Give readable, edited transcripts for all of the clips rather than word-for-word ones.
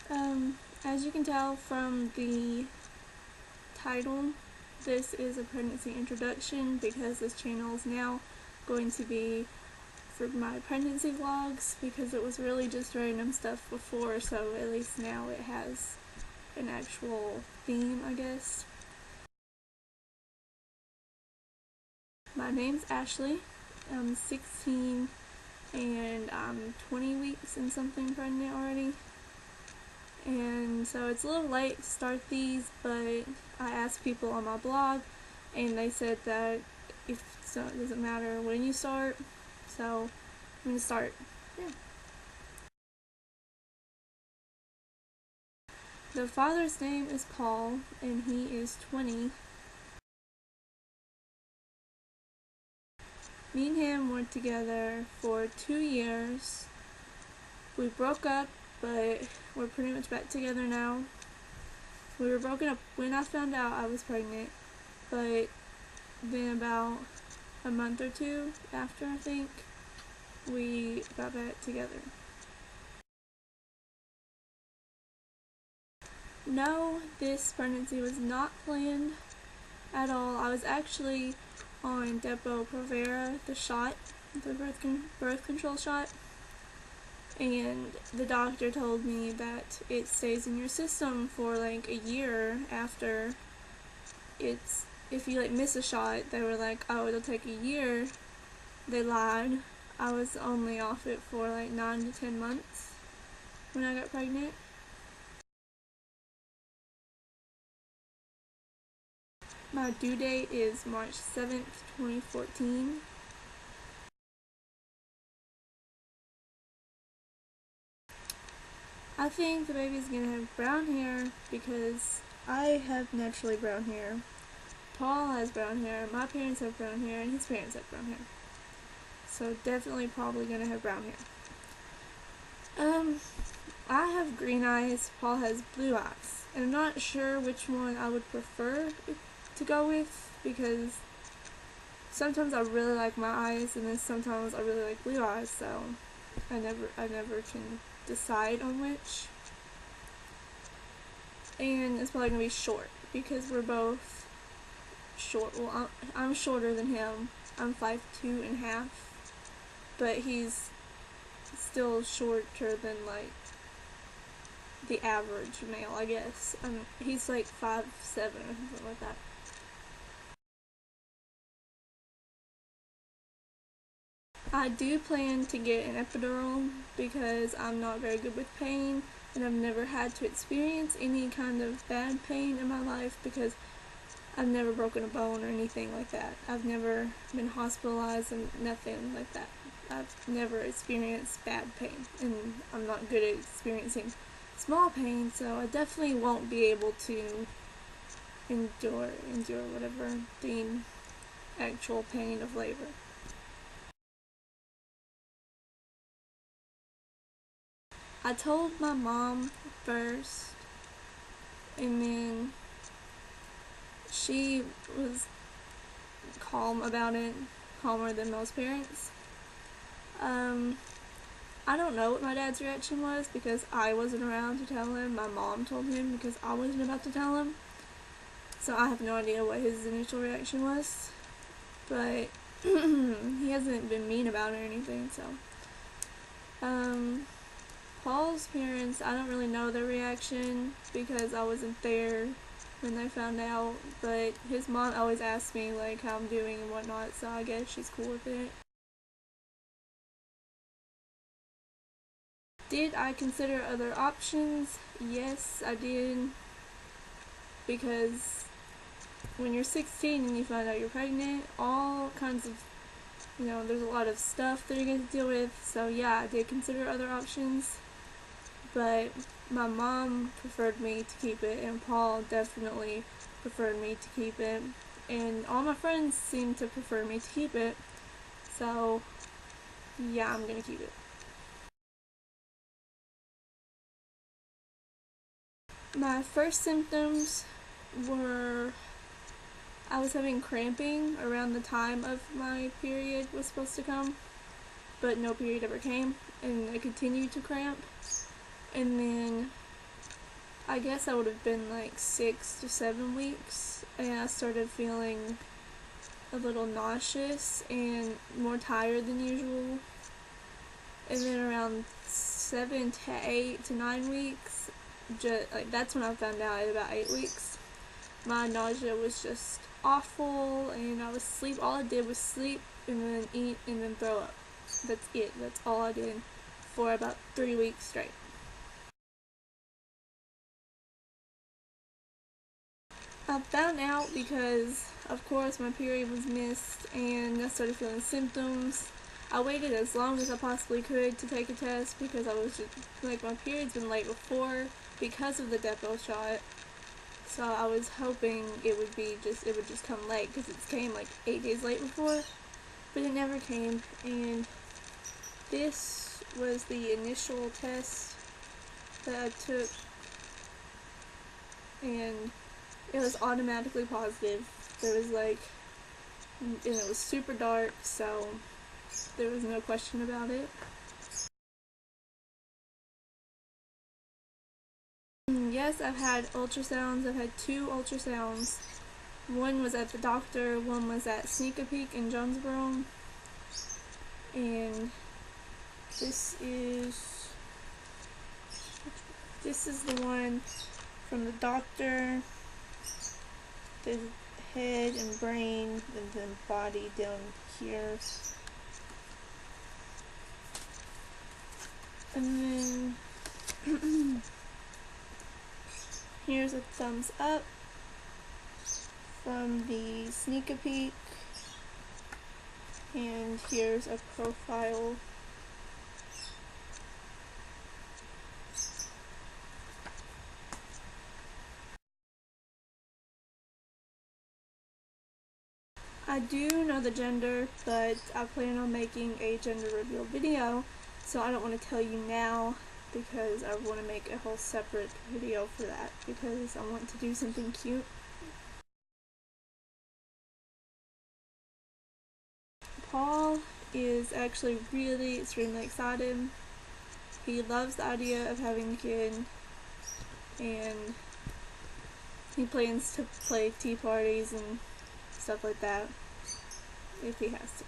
As you can tell from the title, this is a pregnancy introduction because this channel is now going to be for my pregnancy vlogs because it was really just random stuff before, so at least now it has an actual theme, I guess. My name's Ashley. I'm 16 and I'm 20 weeks and something pregnant already. And so it's a little late to start these, but I asked people on my blog and they said that it doesn't matter when you start, so I'm gonna start. Yeah. The father's name is Paul and he is 20. Me and him were together for 2 years. We broke up, but we're pretty much back together now. We were broken up when I found out I was pregnant, but then about a month or two after, I think, we got back together. No, this pregnancy was not planned at all. I was actually on Depo-Provera, the shot, the birth control shot, and the doctor told me that it stays in your system for like a year after it's, if you like miss a shot, they were like, oh, it'll take a year. They lied. I was only off it for like 9 to 10 months when I got pregnant. My due date is March 7th, 2014. I think the baby's gonna have brown hair because I have naturally brown hair. Paul has brown hair, my parents have brown hair, and his parents have brown hair. So definitely probably gonna have brown hair. I have green eyes, Paul has blue eyes. And I'm not sure which one I would prefer to go with because sometimes I really like my eyes and then sometimes I really like blue eyes, so I never can decide on which. And it's probably gonna be short because we're both short. Well, I'm shorter than him. I'm 5'2" and a half, but he's still shorter than like the average male, I guess. He's like 5'7" or something like that. I do plan to get an epidural because I'm not very good with pain and I've never had to experience any kind of bad pain in my life because I've never broken a bone or anything like that. I've never been hospitalized and nothing like that. I've never experienced bad pain and I'm not good at experiencing small pain, so I definitely won't be able to endure whatever the actual pain of labor. I told my mom first, and then she was calm about it, calmer than most parents. I don't know what my dad's reaction was because I wasn't around to tell him. My mom told him because I wasn't about to tell him. So I have no idea what his initial reaction was. But he hasn't been mean about it or anything, so. Paul's parents, I don't really know their reaction because I wasn't there when they found out, but his mom always asks me like how I'm doing and whatnot, so I guess she's cool with it. Did I consider other options? Yes, I did, because when you're 16 and you find out you're pregnant, all kinds of, there's a lot of stuff that you're going to deal with, so yeah, I did consider other options. But my mom preferred me to keep it, and Paul definitely preferred me to keep it, and all my friends seem to prefer me to keep it, so yeah, I'm gonna keep it. My first symptoms were I was having cramping around the time of my period was supposed to come, but no period ever came, and I continued to cramp. And then I guess I would have been like 6 to 7 weeks, and I started feeling a little nauseous and more tired than usual. And then around 7 to 8 to 9 weeks, that's when I found out at about 8 weeks, my nausea was just awful, and I was sleep. All I did was sleep and then eat and then throw up. That's it. That's all I did for about 3 weeks straight. I found out because, of course, my period was missed and I started feeling symptoms. I waited as long as I possibly could to take a test because I was just, like, my period's been late before because of the depot shot. So I was hoping it would just come late because it came like 8 days late before, but it never came. And this was the initial test that I took, and it was automatically positive. And it was super dark, so there was no question about it. Yes, I've had ultrasounds. I've had 2 ultrasounds. One was at the doctor, one was at Sneak a Peek in Jonesboro. And this is the one from the doctor. There's head and brain and then body down here. And then here's a thumbs up from the Sneak a Peek, and here's a profile. I do know the gender, but I plan on making a gender reveal video, so I don't want to tell you now because I want to make a whole separate video for that because I want to do something cute. Paul is actually really extremely excited. He loves the idea of having a kid, and he plans to play tea parties and stuff like that if he has to.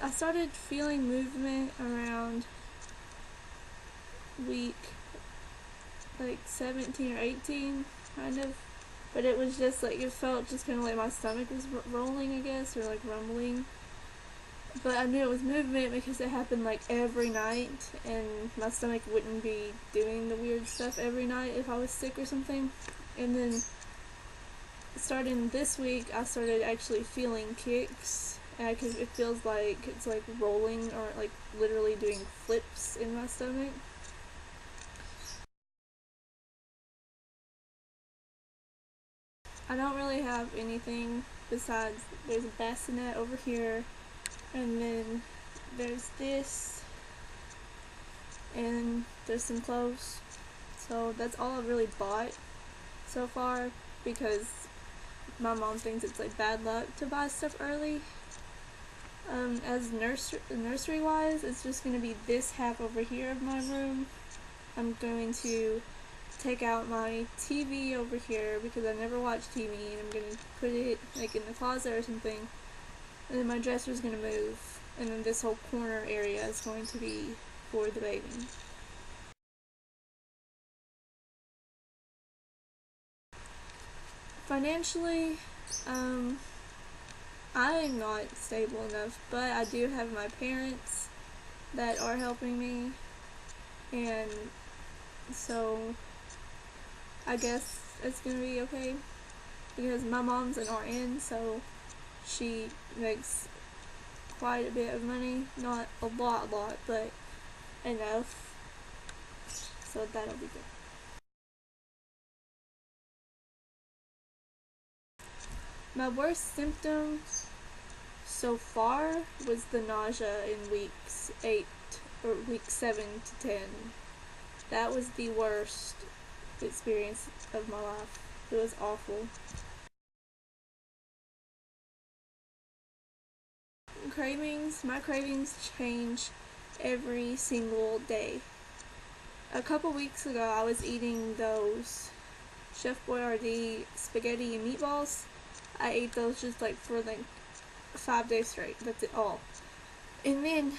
I started feeling movement around week like 17 or 18, kind of, but it was just like, it felt just kind of like my stomach was rolling, I guess, or like rumbling. But I knew it was movement because it happened like every night, and my stomach wouldn't be doing the weird stuff every night if I was sick or something. And then starting this week, I started actually feeling kicks, because it feels like it's like rolling or like literally doing flips in my stomach. I don't really have anything besides, there's a bassinet over here, and then there's this, and there's some clothes. So that's all I've really bought so far because my mom thinks it's like bad luck to buy stuff early. As nursery wise, it's just going to be this half over here of my room. I'm going to take out my TV over here because I never watch TV, and I'm going to put it like in the closet or something. And then my dresser is going to move, and then this whole corner area is going to be for the baby. Financially, I'm not stable enough, but I do have my parents that are helping me, and so I guess it's gonna be okay because my mom's an RN, so she makes quite a bit of money, not a lot, but enough, so that'll be good. My worst symptom so far was the nausea in weeks 8 or week 7 to 10. That was the worst experience of my life. It was awful. cravings, my cravings change every single day. A couple weeks ago, I was eating those Chef Boyardee spaghetti and meatballs. I ate those just like for like 5 days straight. That's it all. And then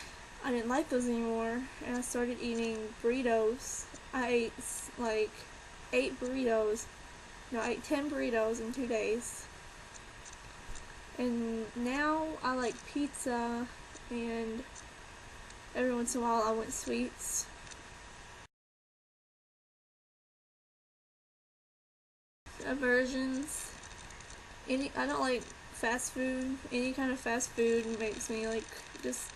I didn't like those anymore, and I started eating burritos. I ate like 8 burritos. No, I ate 10 burritos in 2 days. And now I like pizza, and every once in a while I want sweets. Diversions. I don't like fast food. Any kind of fast food makes me like just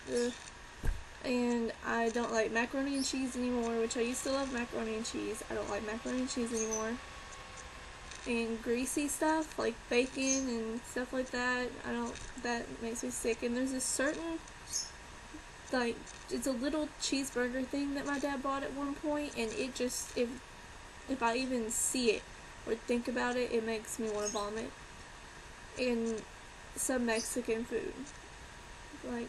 and I don't like macaroni and cheese anymore, which I used to love macaroni and cheese. I don't like macaroni and cheese anymore. And greasy stuff like bacon and stuff like that, that makes me sick. And there's this certain, like, it's a little cheeseburger thing that my dad bought at one point, and it just, if I even see it or think about it, it makes me want to vomit. And some Mexican food, like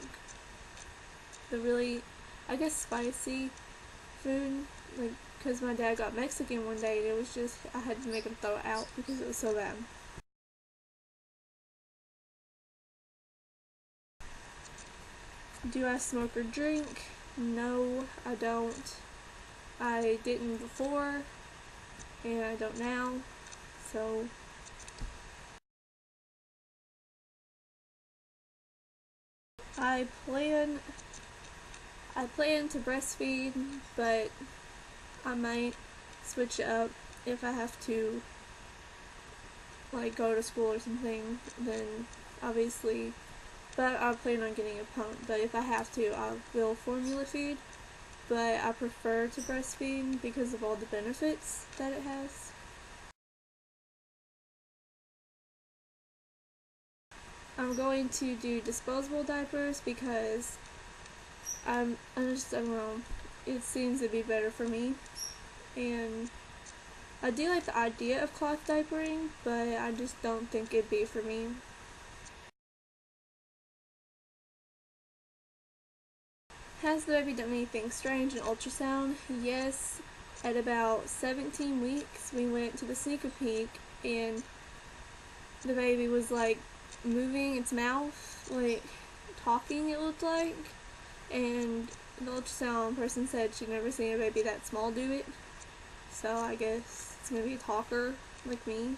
the really, I guess, spicy food, like, because my dad got Mexican one day, and it was just, I had to make him throw it out because it was so bad. Do I smoke or drink? No, I don't. I didn't before, and I don't now, so I plan to breastfeed, but I might switch it up if I have to, like, go to school or something, then obviously, but I plan on getting a pump. But if I have to, I will formula feed, but I prefer to breastfeed because of all the benefits that it has. I'm going to do disposable diapers because I don't know, it seems to be better for me, and I do like the idea of cloth diapering, but I just don't think it'd be for me. Has the baby done anything strange in ultrasound? Yes. At about 17 weeks, we went to the sneaker peek, and the baby was like moving its mouth, like talking, it looked like, and the ultrasound person said she'd never seen a baby that small do it. So I guess it's gonna be a talker like me.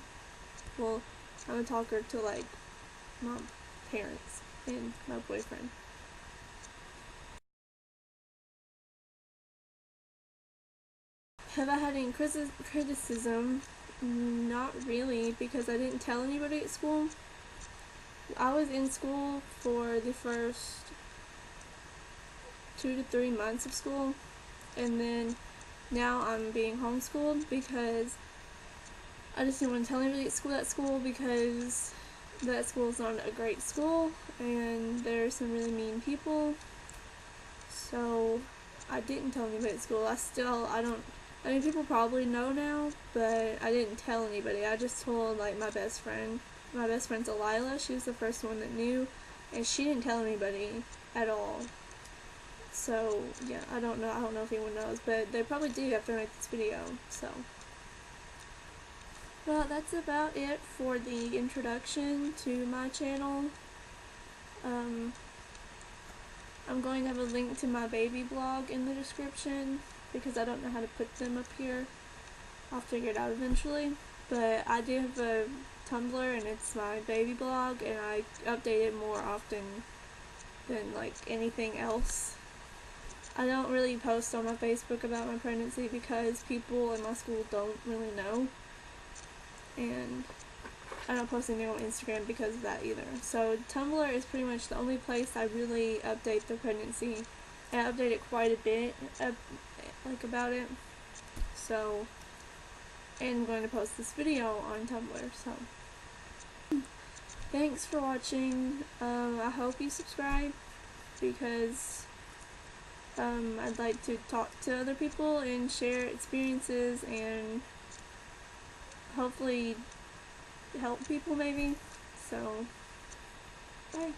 Well, I'm a talker to like my parents and my boyfriend. Have I had any criticism? Not really, because I didn't tell anybody at school. I was in school for the first 2 to 3 months of school, and then now I'm being homeschooled because I just didn't want to tell anybody at school because that school is not a great school, and there's some really mean people. So I didn't tell anybody at school. I mean, people probably know now, but I didn't tell anybody. I just told, like, my best friend. My best friend's Delilah. She was the first one that knew, and she didn't tell anybody at all. So, yeah, I don't know if anyone knows, but they probably do after I make this video, so. Well, that's about it for the introduction to my channel. I'm going to have a link to my baby blog in the description, because I don't know how to put them up here. I'll figure it out eventually. But I do have a Tumblr, and it's my baby blog, and I update it more often than like anything else. I don't really post on my Facebook about my pregnancy because people in my school don't really know, and I don't post anything on Instagram because of that either. So Tumblr is pretty much the only place I really update the pregnancy, and I update it quite a bit, like, about it. So, and I'm going to post this video on Tumblr, so thanks for watching. I hope you subscribe, because I'd like to talk to other people and share experiences and hopefully help people maybe. So, bye.